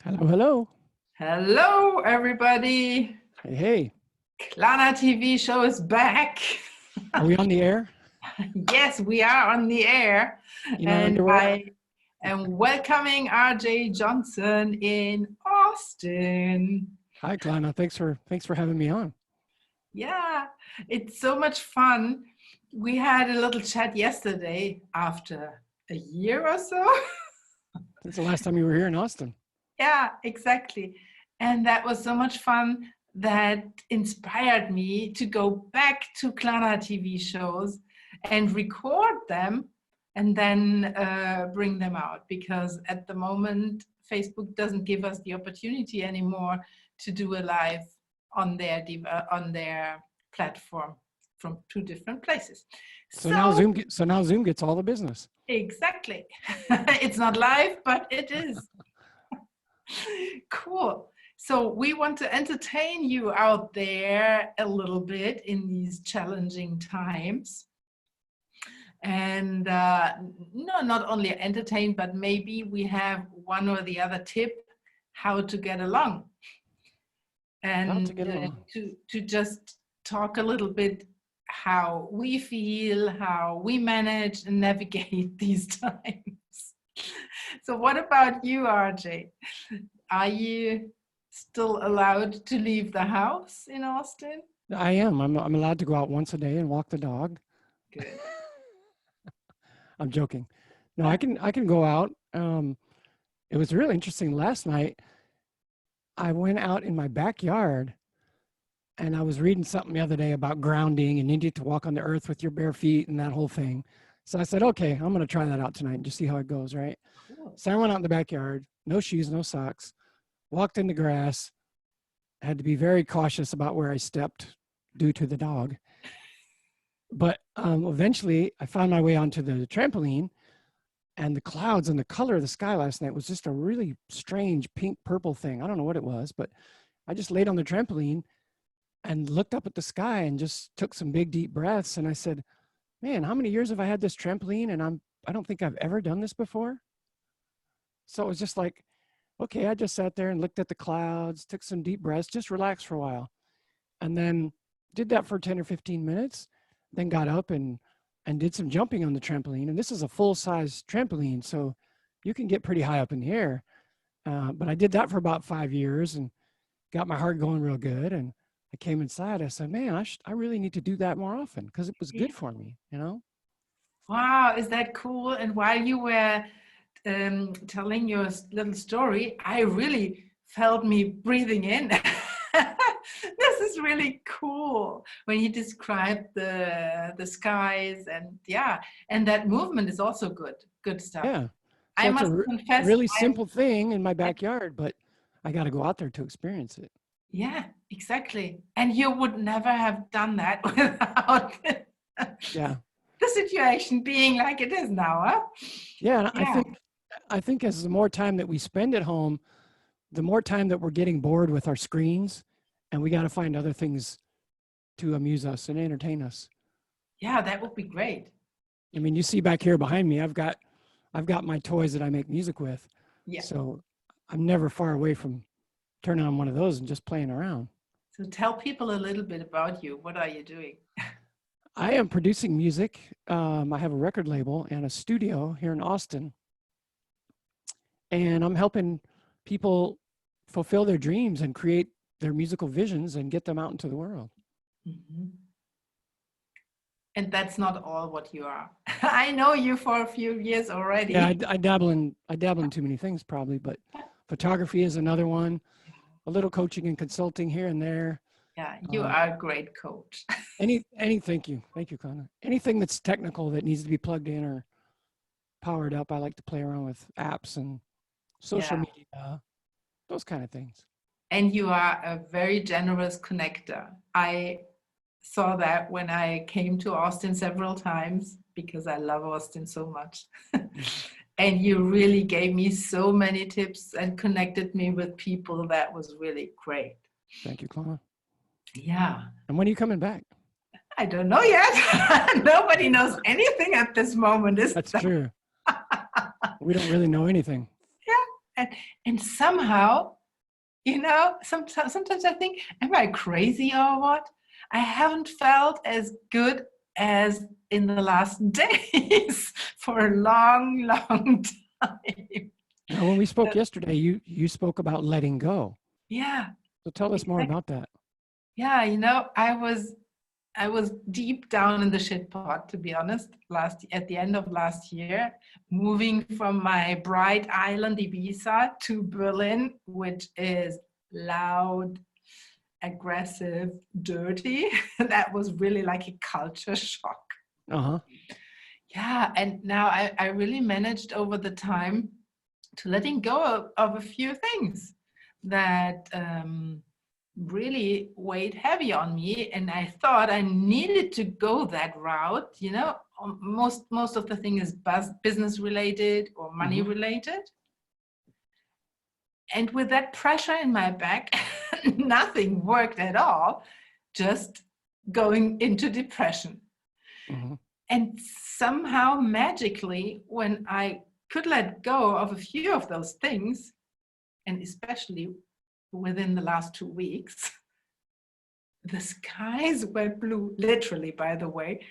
Hello, hello. Hello, everybody. Hey, hey. Klana TV show is back. Are we on the air? Yes, we are on the air. In our And underwear? I am welcoming RJ Johnson in Austin. Hi, Klana. Thanks for having me on. Yeah, it's so much fun. We had a little chat yesterday after a year or so. Since the last time you were here in Austin. Yeah, exactly. And that was so much fun that inspired me to go back to Klana TV shows and record them and then bring them out, because at the moment Facebook doesn't give us the opportunity anymore to do a live on their platform from two different places. So now Zoom gets all the business. Exactly. It's not live, but it is. Cool. So we want to entertain you out there a little bit in these challenging times. And no, not only entertain, but maybe we have one or the other tip how to get along. How to And get along. to just talk a little bit how we feel, how we manage and navigate these times. So what about you, RJ? Are you still allowed to leave the house in Austin? I am. I'm allowed to go out once a day and walk the dog. Good. I'm joking. No, I can go out. It was really interesting. Last night, I went out in my backyard and I was reading something the other day about grounding and you need to walk on the earth with your bare feet and that whole thing. So I said, okay, I'm going to try that out tonight and just see how it goes, right? Cool. So I went out in the backyard, no shoes, no socks, walked in the grass, had to be very cautious about where I stepped due to the dog. But eventually I found my way onto the trampoline, and the clouds and the color of the sky last night was just a really strange pink purple thing. I don't know what it was, but I just laid on the trampoline and looked up at the sky and just took some big deep breaths. And I said, man, how many years have I had this trampoline? And I don't think I've ever done this before. So it was just like, okay, I just sat there and looked at the clouds, took some deep breaths, just relaxed for a while. And then did that for 10 or 15 minutes, then got up and did some jumping on the trampoline. And this is a full-size trampoline, so you can get pretty high up in the air. But I did that for about 5 years and got my heart going real good. And I came inside. I said, man, I really need to do that more often because it was good for me, you know? Wow, is that cool? And while you were telling your little story, I really felt me breathing in. This is really cool when you describe the skies, and yeah, and that movement is also good stuff. Yeah. So I it's must a confess, really simple thing in my backyard, but I got to go out there to experience it. yeah, exactly. And you would never have done that without Yeah. the situation being like it is now, huh? Yeah. And Yeah. I think as the more time that we spend at home, the more time that we're getting bored with our screens, and we got to find other things to amuse us and entertain us. Yeah, that would be great. I mean, you see back here behind me, I've got my toys that I make music with. Yeah. So I'm never far away from turning on one of those and just playing around. So tell people a little bit about you. What are you doing? I am producing music. I have a record label and a studio here in Austin. And I'm helping people fulfill their dreams and create their musical visions and get them out into the world. Mm-hmm. And that's not all what you are. I know you for a few years already. Yeah, I dabble in too many things probably, but photography is another one. A little coaching and consulting here and there. Yeah, you are a great coach. Thank you, Klana. Anything that's technical that needs to be plugged in or powered up, I like to play around with apps and social media, those kind of things. And you are a very generous connector. I saw that when I came to Austin several times because I love Austin so much. And you really gave me so many tips and connected me with people. That was really great. Thank you, Klana. Yeah. And when are you coming back? I don't know yet. Nobody knows anything at this moment. That's true. We don't really know anything. Yeah, and, and somehow, sometimes I think, am I crazy or what? I haven't felt as good as in the last days for a long, long time. Now, when we spoke So, yesterday, you spoke about letting go. yeah, So tell us more exactly. about that. Yeah, I was deep down in the shit pot, to be honest, at the end of last year, moving from my bright island Ibiza to Berlin, which is loud, aggressive, dirty. That was really like a culture shock. Uh-huh. Yeah, and now I really managed over the time to letting go of a few things that really weighed heavy on me, and I thought I needed to go that route. Most of the thing is business related or money Mm-hmm. related, and with that pressure in my back, nothing worked at all, just going into depression. Mm-hmm. And somehow magically, when I could let go of a few of those things, and especially within the last 2 weeks, the skies were blue, literally, by the way.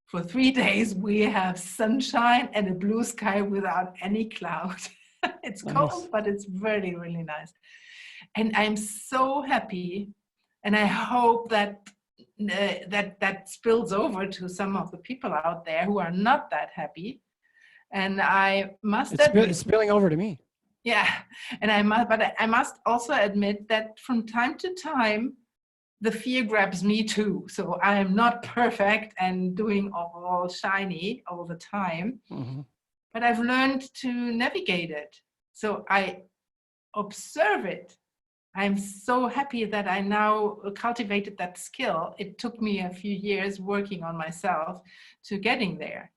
For 3 days, we have sunshine and a blue sky without any cloud. It's Nice. cold, but it's really, really nice. And I'm so happy. And I hope that that spills over to some of the people out there who are not that happy. And I must admit, It's spilling over to me. yeah, but I must also admit that from time to time, the fear grabs me too. So I am not perfect and doing all shiny all the time, Mm-hmm. but I've learned to navigate it. So I observe it. I'm so happy that I now cultivated that skill. It took me a few years working on myself to getting there.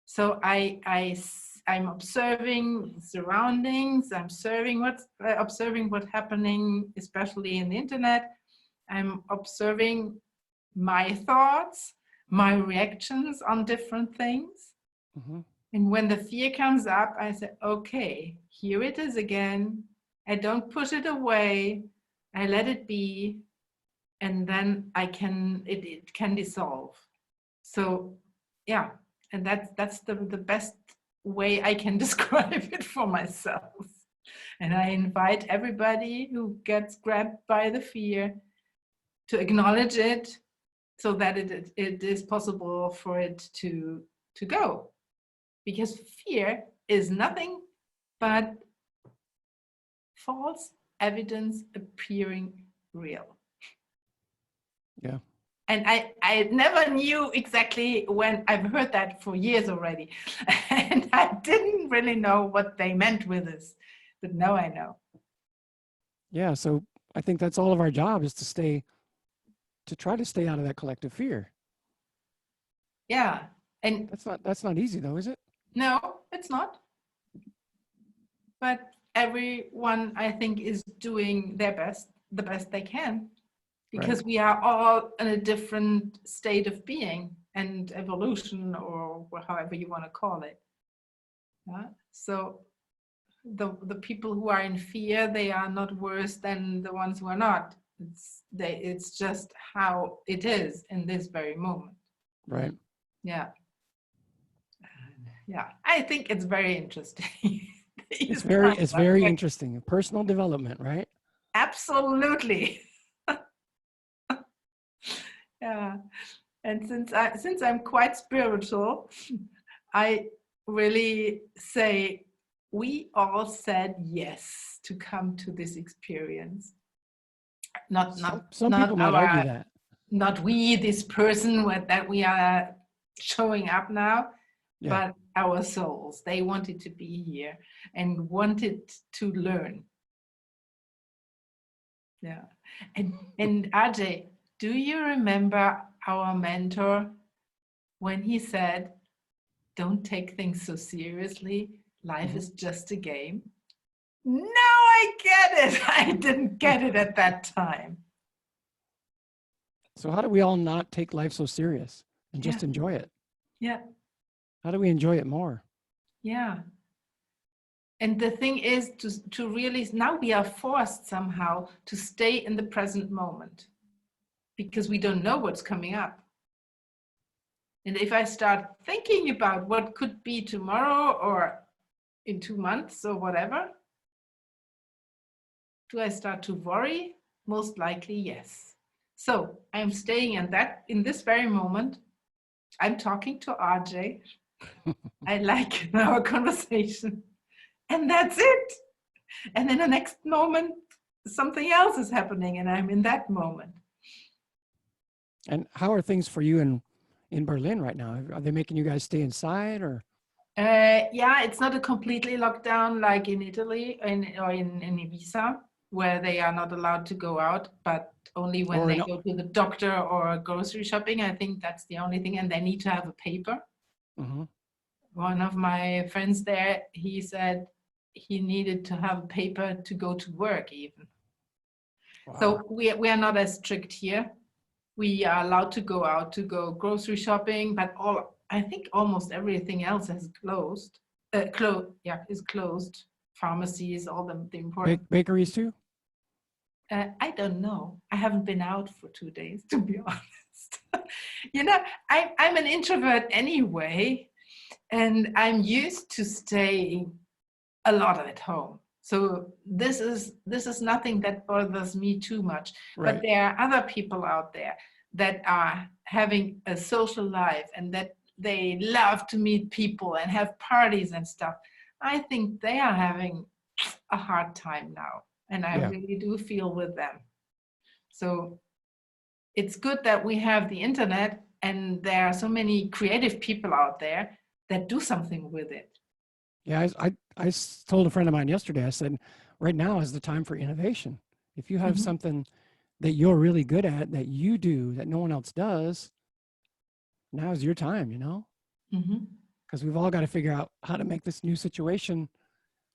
So I'm observing surroundings. I'm observing what's happening, especially in the internet. I'm observing my thoughts, my reactions on different things. Mm-hmm. And when the fear comes up, I say, okay, here it is again. I don't push it away. I let it be. And then it can dissolve. So yeah, and that's the best way I can describe it for myself. And I invite everybody who gets grabbed by the fear to acknowledge it so that it is possible for it to go. Because fear is nothing but false evidence appearing real. Yeah. And I never knew exactly when. I've heard that for years already. And I didn't really know what they meant with this. But now I know. Yeah. So I think that's all of our job is to try to stay out of that collective fear. Yeah. And That's not easy though, is it? no, it's not. But everyone, I think, is doing their best, the best they can, Right. because we are all in a different state of being and evolution, or however you want to call it. Yeah? So the people who are in fear, they are not worse than the ones who are not. It's just how it is in this very moment. Right. Yeah. Yeah. I think it's very interesting. These times It's are very very- interesting. Personal development, right? Absolutely. Yeah. And since I'm quite spiritual, I really say we all said yes to come to this experience. Not not Some not people might argue our that. not we, this person that we are showing up now, Yeah. but our souls. They wanted to be here and wanted to learn. Yeah. And Ajay, do you remember our mentor when he said, don't take things so seriously. Life Mm-hmm. is just a game. Now I get it. I didn't get it at that time. So how do we all not take life so serious and Yeah, just enjoy it? yeah, How do we enjoy it more? yeah. And the thing is to really, now we are forced somehow to stay in the present moment because we don't know what's coming up. And if I start thinking about what could be tomorrow or in 2 months or whatever, do I start to worry? Most likely, yes. So I'm staying in this very moment. I'm talking to RJ. I like our conversation. And that's it. And in the next moment, something else is happening, and I'm in that moment. And how are things for you in Berlin right now? Are they making you guys stay inside or? Yeah, it's not a completely lockdown like in Italy or in Ibiza, where they are not allowed to go out, but only when they go to the doctor or grocery shopping. I think that's the only thing, and they need to have a paper. Mm-hmm. One of my friends there, he said he needed to have a paper to go to work even. Wow. So we are not as strict here. We are allowed to go out to go grocery shopping, but I think almost everything else has closed. Is closed. Pharmacies, all the important bakeries too. I don't know. I haven't been out for 2 days, to be honest. I'm an introvert anyway, and I'm used to staying a lot at home. So this is nothing that bothers me too much. Right. But there are other people out there that are having a social life and that they love to meet people and have parties and stuff. I think they are having a hard time now, and I really do feel with them. So it's good that we have the internet and there are so many creative people out there that do something with it. Yeah, I told a friend of mine yesterday, I said, right now is the time for innovation. If you have something that you're really good at, that you do, that no one else does, now is your time, because we've all got to figure out how to make this new situation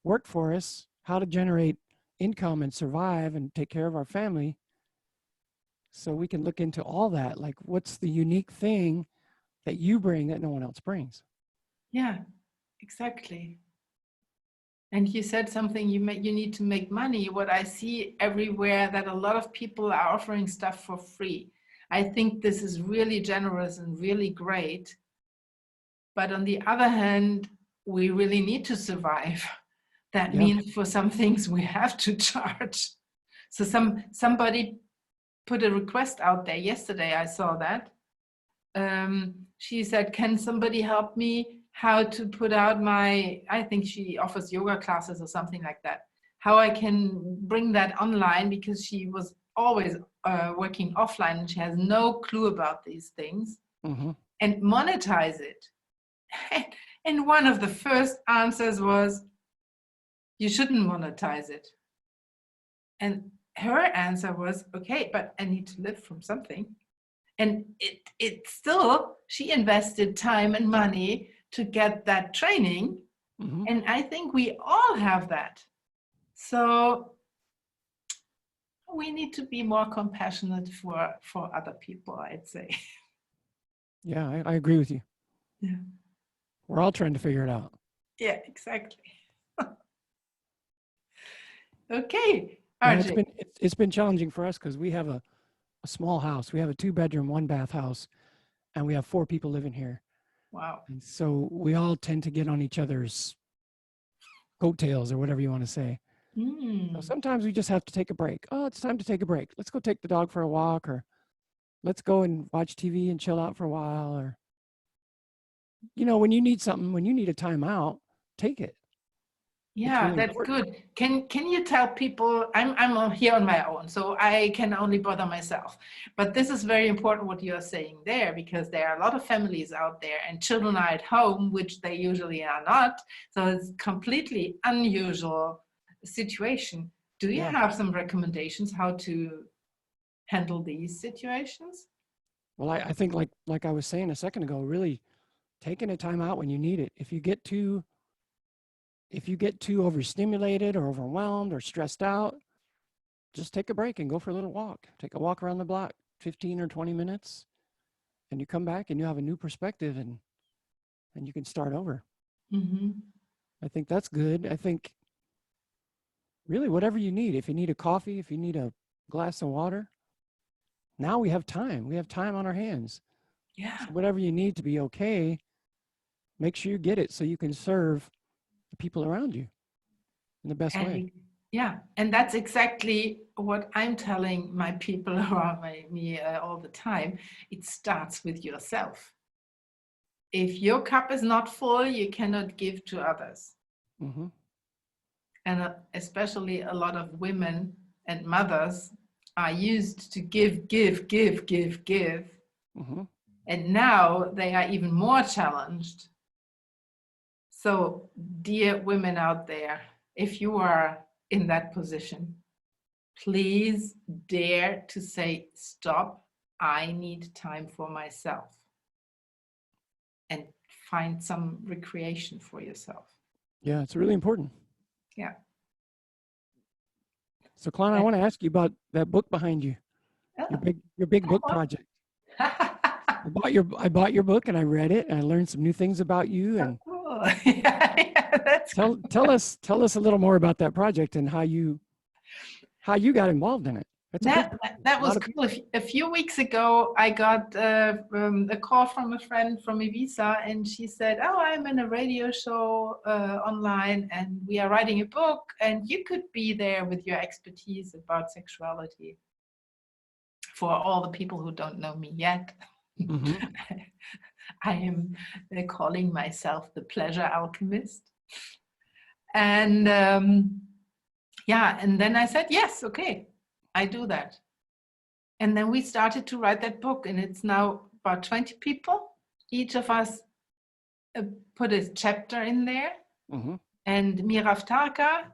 work for us, how to generate income and survive and take care of our family. So we can look into all that, like what's the unique thing that you bring that no one else brings. Yeah, exactly. And you said something, you need to make money. What I see everywhere, that a lot of people are offering stuff for free. I think this is really generous and really great. But on the other hand, we really need to survive. That means for some things we have to charge. So somebody put a request out there yesterday. I saw that. She said, can somebody help me how to put out I think she offers yoga classes or something like that, how I can bring that online, because she was always working offline and she has no clue about these things, and monetize it. And one of the first answers was, you shouldn't monetize it. And her answer was, okay, but I need to live from something. And it still, she invested time and money to get that training. And I think we all have that. So we need to be more compassionate for other people, I'd say. Yeah, I agree with you. Yeah. We're all trying to figure it out. Yeah, exactly. Okay, RJ. RJ. It's been challenging for us because we have a small house. We have a 2-bedroom, 1-bath house, and we have 4 people living here. Wow. And so we all tend to get on each other's coattails, or whatever you want to say. So sometimes we just have to take a break. Oh, it's time to take a break. Let's go take the dog for a walk, or let's go and watch TV and chill out for a while. Or, when you need something, when you need a timeout, take it. Yeah, really that's important. good. Can you tell people, I'm here on my own, so I can only bother myself. But this is very important what you're saying there, because there are a lot of families out there and children are at home, which they usually are not. So it's completely unusual situation. Do you have some recommendations how to handle these situations? Well, I think like I was saying a second ago, really taking a time out when you need it. If you get too overstimulated or overwhelmed or stressed out, just take a break and go for a little walk. Take a walk around the block, 15 or 20 minutes, and you come back and you have a new perspective, and you can start over. I think that's good. I think really whatever you need. If you need a coffee, if you need a glass of water, now we have time. We have time on our hands. Yeah. So whatever you need to be okay, make sure you get it so you can serve the people around you in the best way. Yeah, and that's exactly what I'm telling my people around me all the time. It starts with yourself. If your cup is not full, you cannot give to others. Mm-hmm. And especially a lot of women and mothers are used to give, give, give, give, give. Mm-hmm. And now they are even more challenged. So, dear women out there, if you are in that position, please dare to say, stop, I need time for myself. And find some recreation for yourself. Yeah, it's really important. Yeah. So, Klana, I want to ask you about that book behind you, your big book project. I bought your book and I read it and I learned some new things about you. And Cool. Yeah, that's tell us a little more about that project and how you got involved in it. That's a big project. that was cool. A few weeks ago, I got a call from a friend from Ibiza, and she said, "Oh, I'm in a radio show online, and we are writing a book, and you could be there with your expertise about sexuality." For all the people who don't know me yet, Mm-hmm. I am calling myself the pleasure alchemist, and yeah, and then I said, "Yes, okay, I do that." And then we started to write that book, and it's now about 20 people. Each of us put a chapter in there. Mm-hmm. And Miraftaka,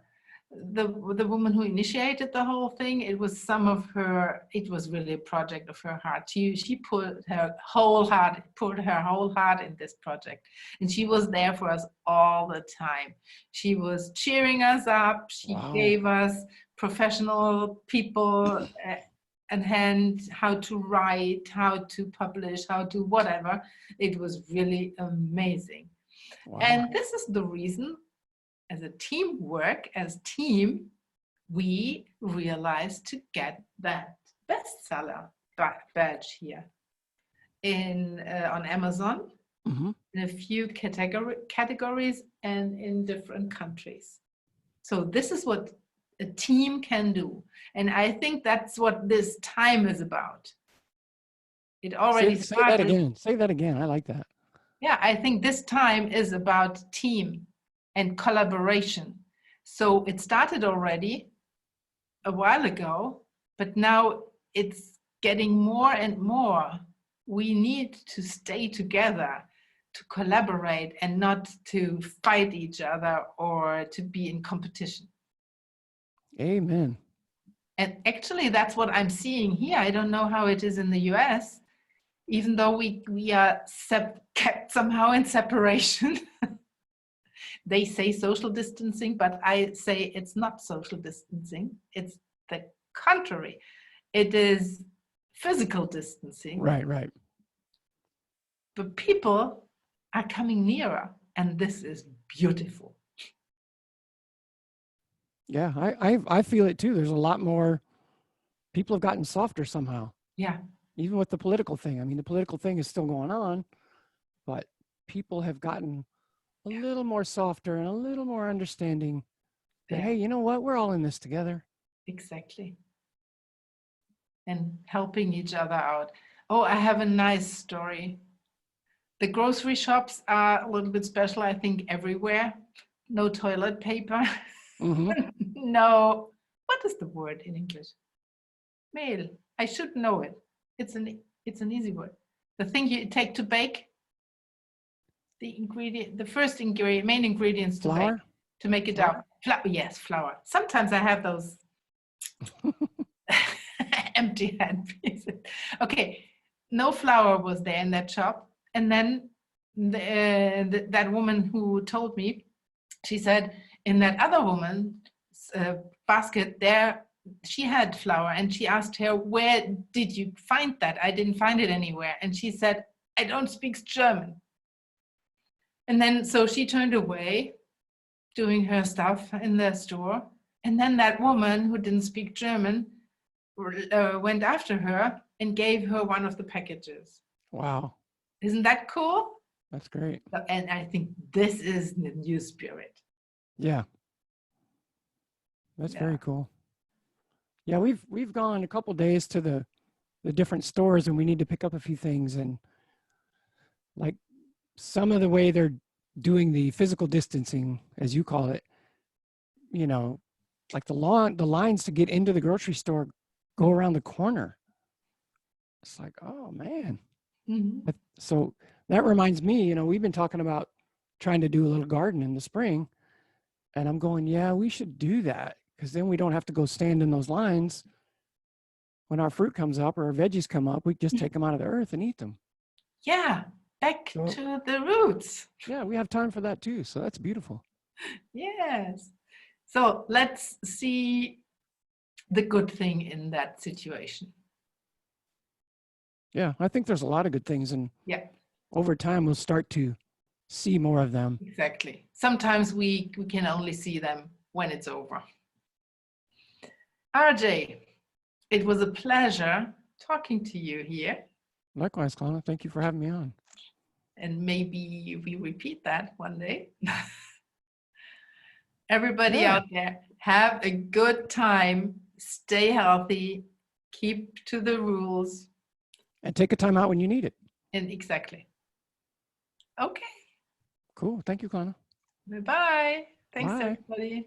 the woman who initiated the whole thing, it was really a project of her heart. She put her whole heart in this project. And she was there for us all the time. She was cheering us up. She gave us professional people and hand how to write, how to publish, how to whatever. It was really amazing. Wow. And this is the reason, as a team, we realized to get that bestseller badge here on Amazon, mm-hmm. in a few categories and in different countries. So this is what a team can do. And I think that's what this time is about. It already started. Say that again. I like that. Yeah, I think this time is about team and collaboration. So it started already a while ago, but now it's getting more and more. We need to stay together, to collaborate, and not to fight each other or to be in competition. Amen. And actually, that's what I'm seeing here. I don't know how it is in the US, even though we are kept somehow in separation. They say social distancing, but I say it's not social distancing. It's the contrary. It is physical distancing. Right. But people are coming nearer, and this is beautiful. Yeah, I feel it too. There's a lot more. People have gotten softer somehow. Yeah. Even with the political thing. I mean, the political thing is still going on, but people have gotten a little more softer and a little more understanding that, hey, you know what? We're all in this together. Exactly. And helping each other out. Oh, I have a nice story. The grocery shops are a little bit special, I think, everywhere. No toilet paper. Mm-hmm. No, what is the word in English? Mehl. I should know it. It's an easy word. The thing you take to bake. The first ingredient, main ingredients to bake, to make it out. Yes, flour. Sometimes I have those empty hand pieces. Okay, no flour was there in that shop. And then that woman who told me, she said, in that other woman's basket there, she had flour, and she asked her, where did you find that? I didn't find it anywhere. And she said, I don't speak German. And then, so she turned away doing her stuff in the store. And then that woman who didn't speak German went after her and gave her one of the packages. Wow. Isn't that cool? That's great. And I think this is the new spirit. Yeah. That's very cool. Yeah, we've gone a couple days to the different stores and we need to pick up a few things, and like some of the way they're doing the physical distancing, as you call it, you know, like the lines to get into the grocery store go around the corner. It's like, oh man. Mm-hmm. So that reminds me, you know, we've been talking about trying to do a little garden in the spring, and I'm going, yeah, we should do that, because then we don't have to go stand in those lines. When our fruit comes up or our veggies come up, we just take them out of the earth and eat them. Yeah, back So, to the roots. yeah, we have time for that too. So that's beautiful. Yes. So let's see the good thing in that situation. Yeah, I think there's a lot of good things, and Yeah, over time we'll start to see more of them. exactly. Sometimes we can only see them when it's over. RJ, it was a pleasure talking to you here. Likewise, Klana, thank you for having me on. And maybe we repeat that one day. Everybody Yeah. out there, have a good time, stay healthy, keep to the rules. And take a time out when you need it. And exactly. Okay. Cool. Thank you, Klana. Bye-bye. Thanks, Bye. everybody.